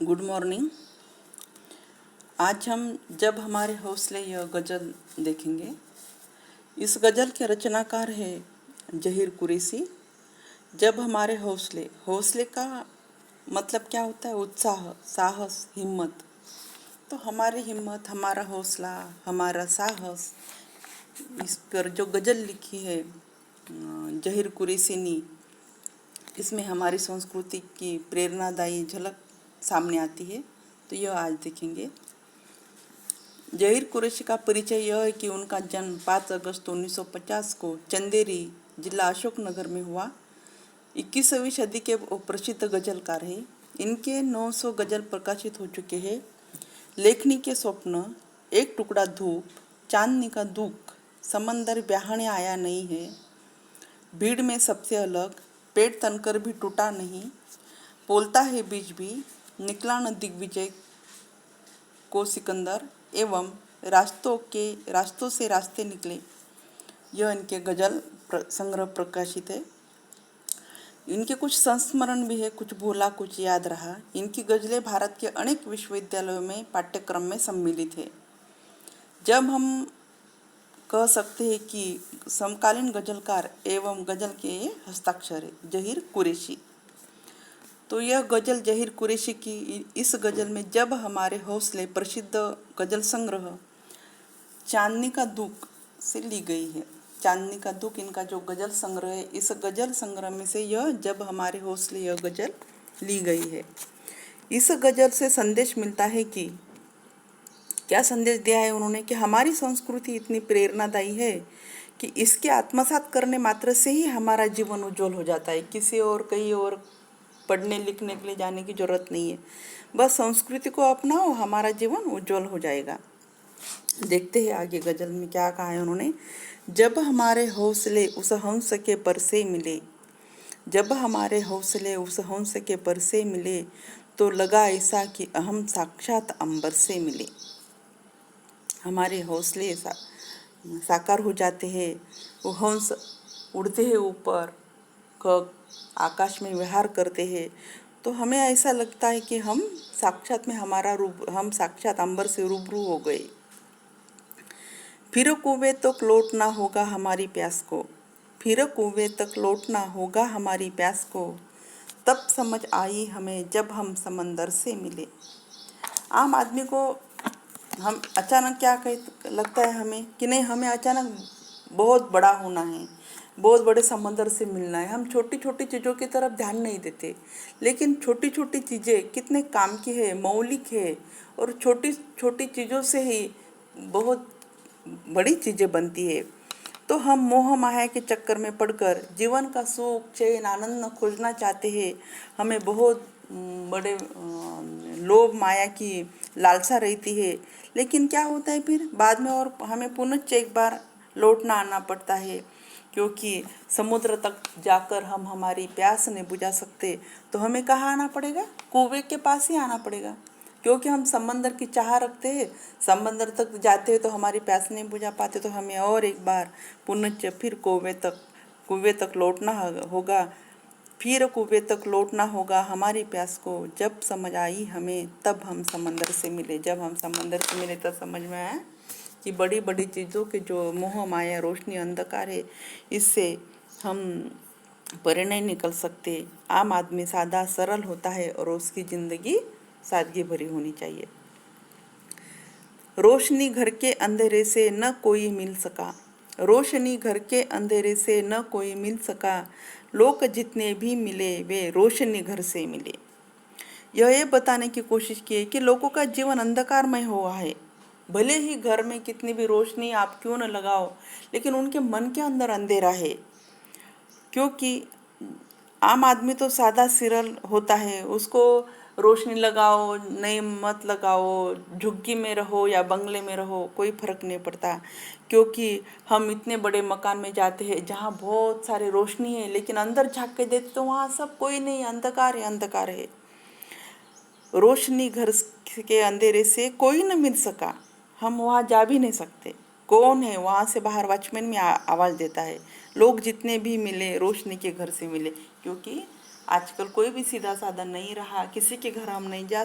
Good morning. आज हम जब हमारे हौसले यह गज़ल देखेंगे। इस गज़ल के रचनाकार है जहीर कुरैशी। जब हमारे हौसले, हौसले का मतलब क्या होता है? उत्साह, साहस, हिम्मत। तो हमारी हिम्मत, हमारा हौसला, हमारा साहस, इस पर जो गज़ल लिखी है जहीर कुरैशी ने, इसमें हमारी संस्कृति की प्रेरणादायी झलक सामने आती है। तो यह आज देखेंगे। जहीर कुरैशी का परिचय यह है कि उनका जन्म 5 अगस्त 1950 को चंदेरी, जिला अशोकनगर में हुआ। 21वीं सदी के वो प्रसिद्ध गजलकार हैं। इनके 900 गजल प्रकाशित हो चुके हैं। लेखनी के स्वप्न, एक टुकड़ा धूप, चांदनी का दुख, समंदर ब्याहने आया नहीं है, भीड़ में सबसे अलग, पेट तनकर भी टूटा नहीं, बोलता है बीच भी, निकला न दिग्विजय को सिकंदर, एवं रास्तों से रास्ते निकले। यह इनके गजल संग्रह प्रकाशित है। इनके कुछ संस्मरण भी है, कुछ भूला कुछ याद रहा। इनकी गजलें भारत के अनेक विश्वविद्यालयों में पाठ्यक्रम में सम्मिलित है। जब हम कह सकते हैं कि समकालीन गजलकार एवं गजल के हस्ताक्षर है जहीर कुरैशी। तो यह गज़ल जहीर कुरैशी की इस गज़ल में जब हमारे हौसले प्रसिद्ध गज़ल संग्रह चांदनी का दुख से ली गई है। चांदनी का दुख इनका जो गज़ल संग्रह है, इस गज़ल संग्रह में से यह जब हमारे हौसले यह गज़ल ली गई है। इस गज़ल से संदेश मिलता है कि क्या संदेश दिया है उन्होंने कि हमारी संस्कृति इतनी प्रेरणादायी है कि इसके आत्मसात करने मात्र से ही हमारा जीवन उज्जवल हो जाता है। किसी और कहीं और पढ़ने लिखने के लिए जाने की जरूरत नहीं है। बस संस्कृति को अपनाओ, हमारा जीवन उज्जवल हो जाएगा। देखते हैं आगे गजल में क्या कहा है उन्होंने। जब हमारे हौसले उस हंस के पर से मिले, जब हमारे हौसले उस हंस के पर से मिले, तो लगा ऐसा कि हम साक्षात अंबर से मिले। हमारे हौसले साकार हो जाते हैं, वो हंस उड़ते हैं ऊपर, आकाश में विहार करते हैं, तो हमें ऐसा लगता है कि हम साक्षात अंबर से रूबरू हो गए। फिर कुएं तक लौटना होगा हमारी प्यास को, फिर कुएं तक लौटना होगा हमारी प्यास को, तब समझ आई हमें जब हम समंदर से मिले। आम आदमी को हम अचानक क्या लगता है हमें कि नहीं, हमें अचानक बहुत बड़ा होना है, बहुत बड़े समंदर से मिलना है। हम छोटी छोटी चीज़ों की तरफ ध्यान नहीं देते, लेकिन छोटी छोटी चीज़ें कितने काम की है, मौलिक है, और छोटी छोटी चीज़ों से ही बहुत बड़ी चीज़ें बनती है। तो हम मोह माया के चक्कर में पड़कर जीवन का सुख, चैन, आनंद खोजना चाहते हैं। हमें बहुत बड़े लोभ माया की लालसा रहती है, लेकिन क्या होता है फिर बाद में, और हमें पुनः एक बार लौटना आना पड़ता है, क्योंकि समुद्र तक जाकर हम हमारी प्यास नहीं बुझा सकते। तो हमें कहाँ आना पड़ेगा? कुएं के पास ही आना पड़ेगा, क्योंकि हम समंदर की चाह रखते हैं। समंदर तक जाते हैं तो हमारी प्यास नहीं बुझा पाते, तो हमें और एक बार पुनः फिर कुएं तक लौटना होगा। फिर कुएं तक लौटना होगा हमारी प्यास को, जब समझ आई हमें तब हम समंदर से मिले। जब हम समंदर से मिले तब समझ में आया कि बड़ी बड़ी चीज़ों के जो मोह माया, रोशनी, अंधकार है, इससे हम परे नहीं निकल सकते। आम आदमी सादा सरल होता है और उसकी ज़िंदगी सादगी भरी होनी चाहिए। रोशनी घर के अंधेरे से न कोई मिल सका, रोशनी घर के अंधेरे से न कोई मिल सका, लोग जितने भी मिले वे रोशनी घर से मिले। यह बताने की कोशिश की है कि लोगों का जीवन अंधकारमय हुआ है। भले ही घर में कितनी भी रोशनी आप क्यों न लगाओ, लेकिन उनके मन के अंदर अंधेरा है, क्योंकि आम आदमी तो सादा सिरल होता है। उसको रोशनी लगाओ नहीं मत लगाओ, झुग्गी में रहो या बंगले में रहो, कोई फर्क नहीं पड़ता। क्योंकि हम इतने बड़े मकान में जाते हैं जहाँ बहुत सारे रोशनी है, लेकिन अंदर झाँक के देखते तो वहाँ सब कोई नहीं, अंधकार है, अंधकार है। रोशनी घर के अंधेरे से कोई न मिल सका, हम वहाँ जा भी नहीं सकते। कौन है वहाँ से बाहर? वॉचमैन भी आवाज़ देता है, लोग जितने भी मिले रोशनी के घर से मिले। क्योंकि आजकल कोई भी सीधा साधा नहीं रहा, किसी के घर हम नहीं जा